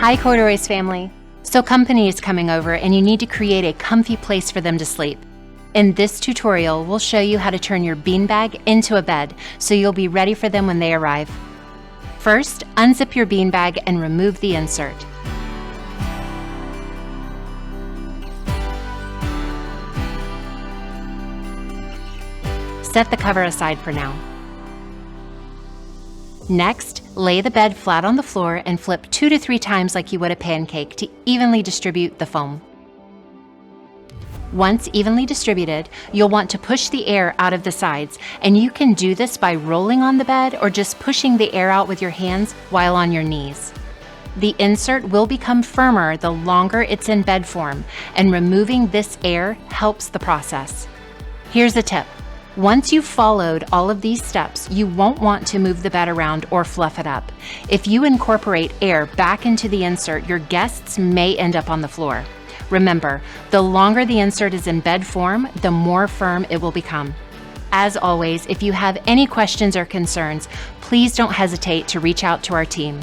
Hi CordaRoys family. So company is coming over and you need to create a comfy place for them to sleep. In this tutorial, we'll show you how to turn your beanbag into a bed so you'll be ready for them when they arrive. First, unzip your beanbag and remove the insert. Set the cover aside for now. Next, lay the bed flat on the floor and flip 2 to 3 times like you would a pancake to evenly distribute the foam. Once evenly distributed, you'll want to push the air out of the sides, and you can do this by rolling on the bed or just pushing the air out with your hands while on your knees. The insert will become firmer the longer it's in bed form, and removing this air helps the process. Here's a tip. Once you've followed all of these steps, you won't want to move the bed around or fluff it up. If you incorporate air back into the insert, your guests may end up on the floor. Remember, the longer the insert is in bed form, the more firm it will become. As always, if you have any questions or concerns, please don't hesitate to reach out to our team.